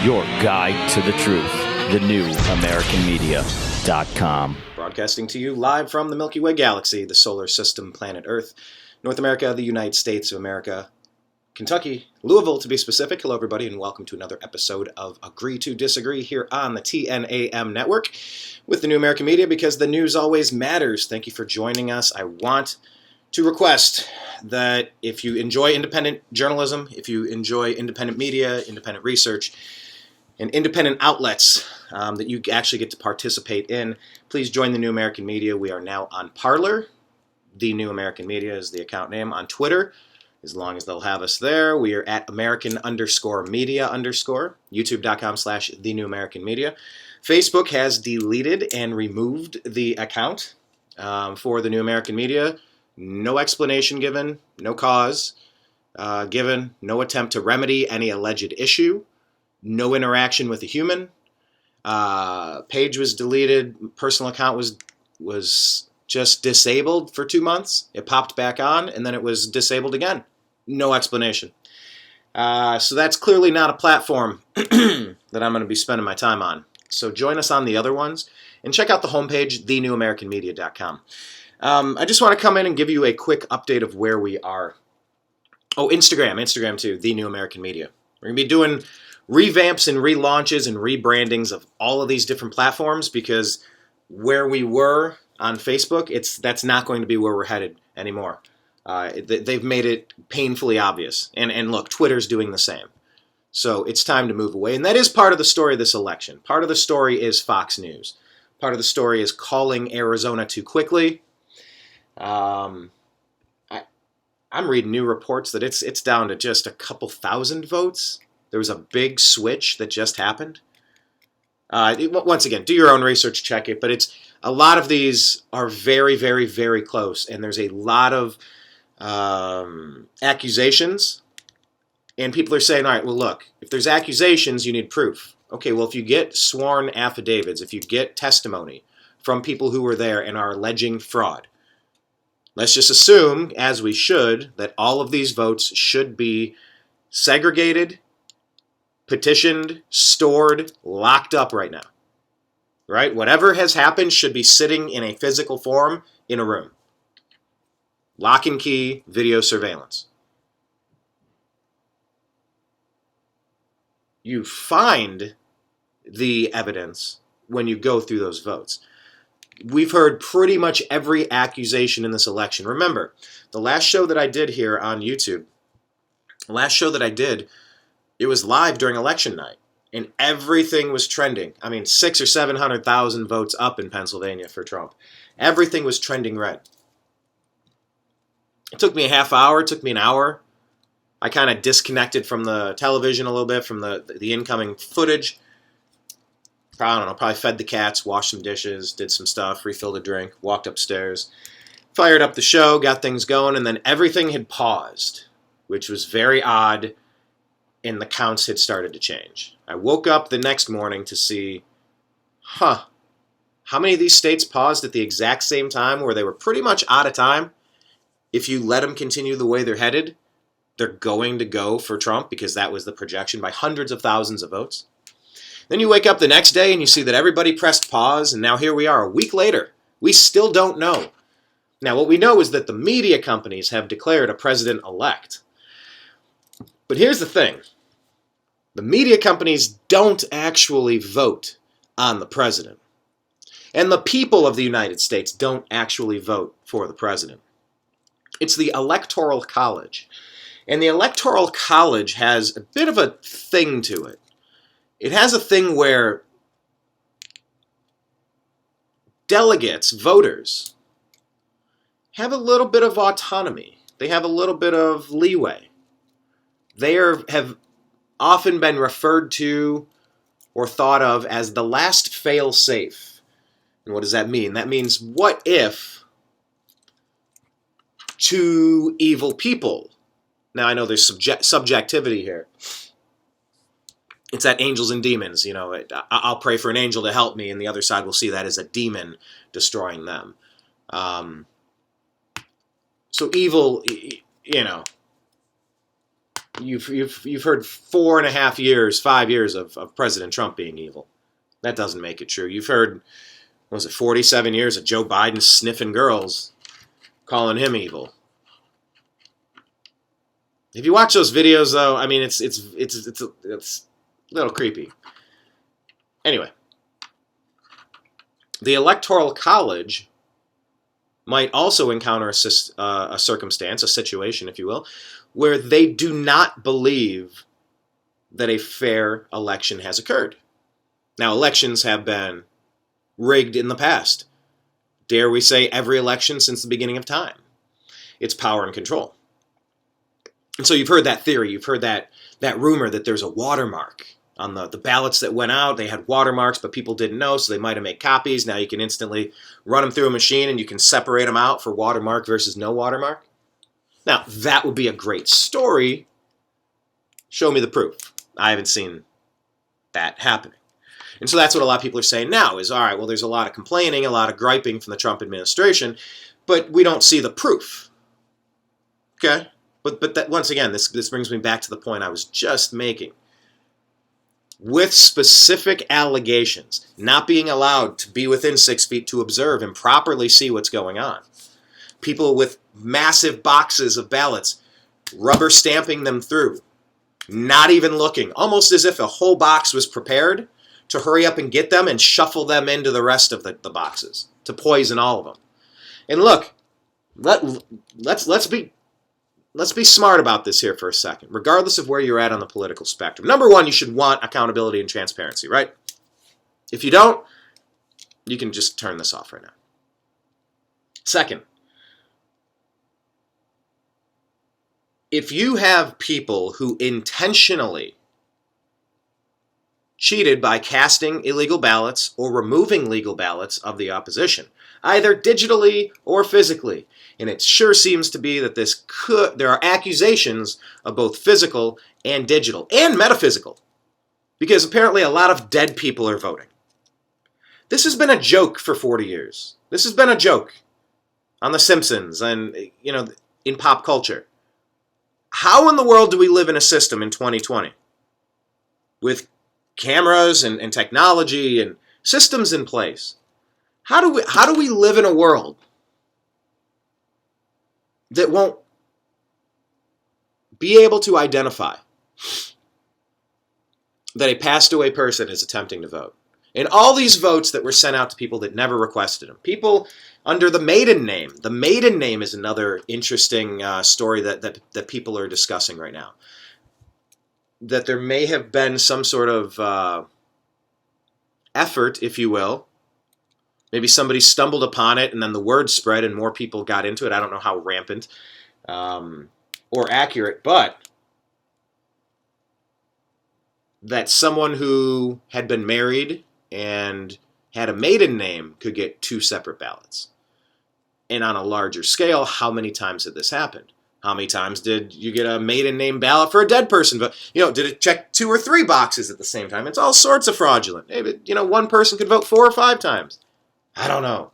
your guide to the truth. TheNewAmericanMedia.com. Broadcasting to you live from the Milky Way galaxy, the solar system, planet Earth, North America, the United States of America, Kentucky, Louisville to be specific. Hello, everybody, and welcome to another episode of Agree to Disagree here on the TNAM network with the New American Media, because the news always matters. Thank you for joining us. I want to request that if you enjoy independent journalism, if you enjoy independent media, independent research, and independent outlets that you actually get to participate in, please join the New American Media. We are now on Parler. The New American Media is the account name. On Twitter, as long as they'll have us there, we are at American_media_, youtube.com/The New American Media. Facebook has deleted and removed the account for the New American Media. No explanation given, no cause given, no attempt to remedy any alleged issue, no interaction with a human. Page was deleted, personal account was just disabled for 2 months. It popped back on, and then it was disabled again. No explanation. So that's clearly not a platform that I'm going to be spending my time on. So join us on the other ones, and check out the homepage, TheNewAmericanMedia.com. I just want to come in and give you a quick update of where we are. Oh, Instagram too, The New American Media. We're going to be doing revamps and relaunches and rebrandings of all of these different platforms, because where we were on Facebook, that's not going to be where we're headed anymore. They've made it painfully obvious. And look, Twitter's doing the same. So it's time to move away. And that is part of the story of this election. Part of the story is Fox News. Part of the story is calling Arizona too quickly. I'm reading new reports that it's down to just a couple thousand votes. There was a big switch that just happened. Once again, do your own research, check it. But a lot of these are very, very, very close. And there's a lot of accusations, and people are saying, all right, well, look, if there's accusations, you need proof. Okay, well, if you get sworn affidavits, if you get testimony from people who were there and are alleging fraud, let's just assume, as we should, that all of these votes should be segregated, petitioned, stored, locked up right now. Right? Whatever has happened should be sitting in a physical form in a room. Lock and key, video surveillance. You find the evidence when you go through those votes. We've heard pretty much every accusation in this election. Remember, the last show that I did here on YouTube, it was live during election night, and everything was trending. I mean, 600,000 or 700,000 votes up in Pennsylvania for Trump. Everything was trending red. It took me a half hour, it took me an hour. I kind of disconnected from the television a little bit, from the incoming footage. I don't know, probably fed the cats, washed some dishes, did some stuff, refilled a drink, walked upstairs, fired up the show, got things going, and then everything had paused, which was very odd, and the counts had started to change. I woke up the next morning to see, how many of these states paused at the exact same time where they were pretty much out of time? If you let them continue the way they're headed, they're going to go for Trump, because that was the projection, by hundreds of thousands of votes. Then you wake up the next day and you see that everybody pressed pause, and now here we are a week later. We still don't know. Now, what we know is that the media companies have declared a president-elect. But here's the thing. The media companies don't actually vote on the president. And the people of the United States don't actually vote for the president. It's the Electoral College. And the Electoral College has a bit of a thing to it. It has a thing where delegates, voters, have a little bit of autonomy. They have a little bit of leeway. They have often been referred to or thought of as the last fail-safe. And what does that mean? That means, what if two evil people? Now, I know there's subjectivity here. It's that angels and demons, I'll pray for an angel to help me, and the other side will see that as a demon destroying them. So evil, you've heard 4.5 years, 5 years of President Trump being evil. That doesn't make it true. You've heard, what was it, 47 years of Joe Biden sniffing girls, calling him evil. If you watch those videos, though, I mean, it's a little creepy. Anyway, the Electoral College might also encounter a circumstance, a situation, if you will, where they do not believe that a fair election has occurred. Now, elections have been rigged in the past. Dare we say every election since the beginning of time. It's power and control. And so you've heard that theory, you've heard that rumor that there's a watermark on the ballots that went out. They had watermarks, but people didn't know, so they might have made copies. Now you can instantly run them through a machine and you can separate them out for watermark versus no watermark. Now, that would be a great story. Show me the proof. I haven't seen that happening. And so that's what a lot of people are saying now is, all right, well, there's a lot of complaining, a lot of griping from the Trump administration, but we don't see the proof. Okay? But that, once again, this brings me back to the point I was just making. With specific allegations, not being allowed to be within 6 feet to observe and properly see what's going on. People with massive boxes of ballots, rubber stamping them through, not even looking, almost as if a whole box was prepared to hurry up and get them and shuffle them into the rest of the boxes, to poison all of them. And look, let's be smart about this here for a second, regardless of where you're at on the political spectrum. Number one, you should want accountability and transparency, right? If you don't, you can just turn this off right now. Second, if you have people who intentionally cheated by casting illegal ballots or removing legal ballots of the opposition, either digitally or physically, and it sure seems to be that there are accusations of both physical and digital and metaphysical, because apparently a lot of dead people are voting. This has been a joke for 40 years. This has been a joke on The Simpsons and, in pop culture. How in the world do we live in a system in 2020 with cameras and technology and systems in place? How do we live in a world that won't be able to identify that a passed away person is attempting to vote? And all these votes that were sent out to people that never requested them. People under the maiden name. The maiden name is another interesting story that people are discussing right now. That there may have been some sort of effort, if you will. Maybe somebody stumbled upon it and then the word spread and more people got into it. I don't know how rampant or accurate, but that someone who had been married and had a maiden name could get 2 separate ballots. And on a larger scale, how many times had this happened? How many times did you get a maiden name ballot for a dead person? But did it check 2 or 3 boxes at the same time? It's all sorts of fraudulent. Maybe, one person could vote 4 or 5 times. I don't know.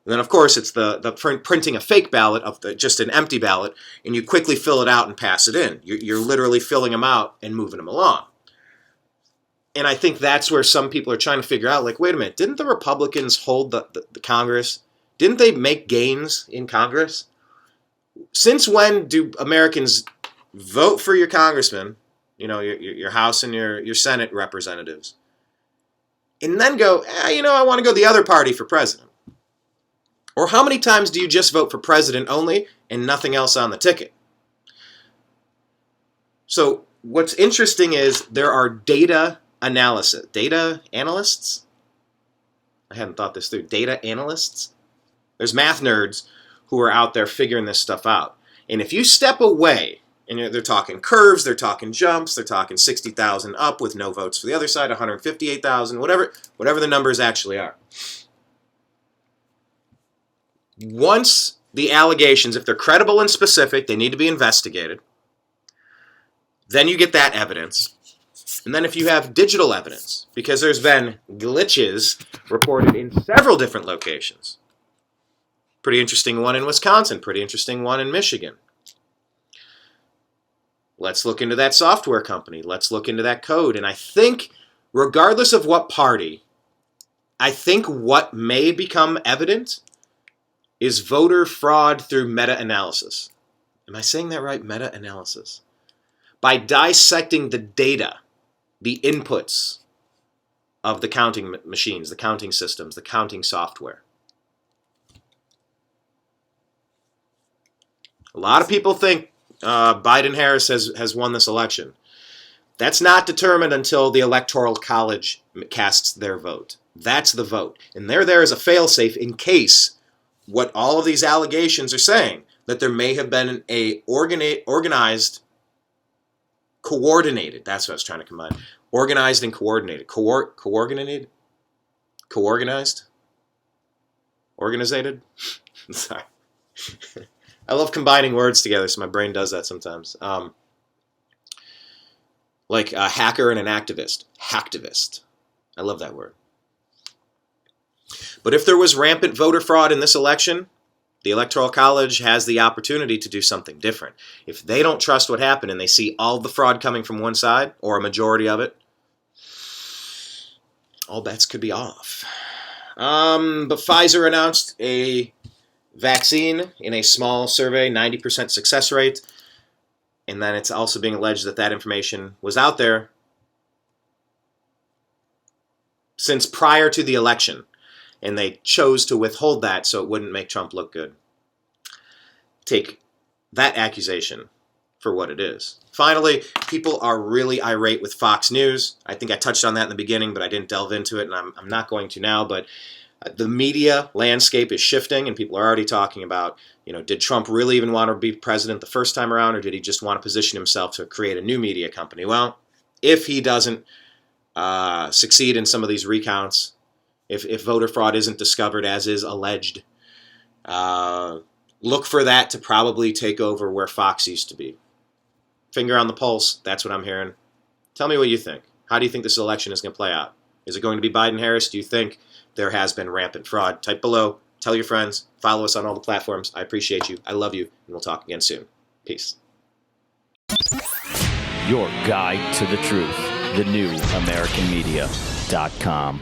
And then, of course, it's the printing a fake ballot of just an empty ballot, and you quickly fill it out and pass it in. You're literally filling them out and moving them along. And I think that's where some people are trying to figure out, like, wait a minute, didn't the Republicans hold the Congress? Didn't they make gains in Congress? Since when do Americans vote for your congressman, your House and your Senate representatives, and then go, I want to go the other party for president? Or how many times do you just vote for president only and nothing else on the ticket? So what's interesting is there are data analysts? I hadn't thought this through. Data analysts? There's math nerds who are out there figuring this stuff out. And if you step away, and they're talking curves, they're talking jumps, they're talking 60,000 up with no votes for the other side, 158,000, whatever the numbers actually are. Once the allegations, if they're credible and specific, they need to be investigated. Then you get that evidence. And then if you have digital evidence, because there's been glitches reported in several different locations. Pretty interesting one in Wisconsin, pretty interesting one in Michigan. Let's look into that software company. Let's look into that code. And I think, regardless of what party, I think what may become evident is voter fraud through meta-analysis. Am I saying that right? Meta-analysis. By dissecting the data, the inputs of the counting machines, the counting systems, the counting software. A lot of people think Biden-Harris has won this election. That's not determined until the Electoral College casts their vote. That's the vote. And they're there as a fail-safe in case what all of these allegations are saying, that there may have been a organized, coordinated, that's what I was trying to combine, organized and coordinated. Coordinated? Co-organized? Organizated? Sorry. I love combining words together, so my brain does that sometimes. Like a hacker and an activist. Hacktivist. I love that word. But if there was rampant voter fraud in this election, the Electoral College has the opportunity to do something different. If they don't trust what happened and they see all the fraud coming from one side, or a majority of it, all bets could be off. But Pfizer announced a vaccine in a small survey, 90% success rate, and then it's also being alleged that that information was out there since prior to the election, and they chose to withhold that so it wouldn't make Trump look good. Take that accusation for what it is. Finally, people are really irate with Fox News. I think I touched on that in the beginning, but I didn't delve into it, and I'm not going to now, but the media landscape is shifting, and people are already talking about, did Trump really even want to be president the first time around, or did he just want to position himself to create a new media company? Well, if he doesn't succeed in some of these recounts, if voter fraud isn't discovered as is alleged, look for that to probably take over where Fox used to be. Finger on the pulse, that's what I'm hearing. Tell me what you think. How do you think this election is going to play out? Is it going to be Biden-Harris? Do you think there has been rampant fraud? Type below. Tell your friends. Follow us on all the platforms. I appreciate you. I love you. And we'll talk again soon. Peace. Your guide to the truth. TheNewAmericanMedia.com.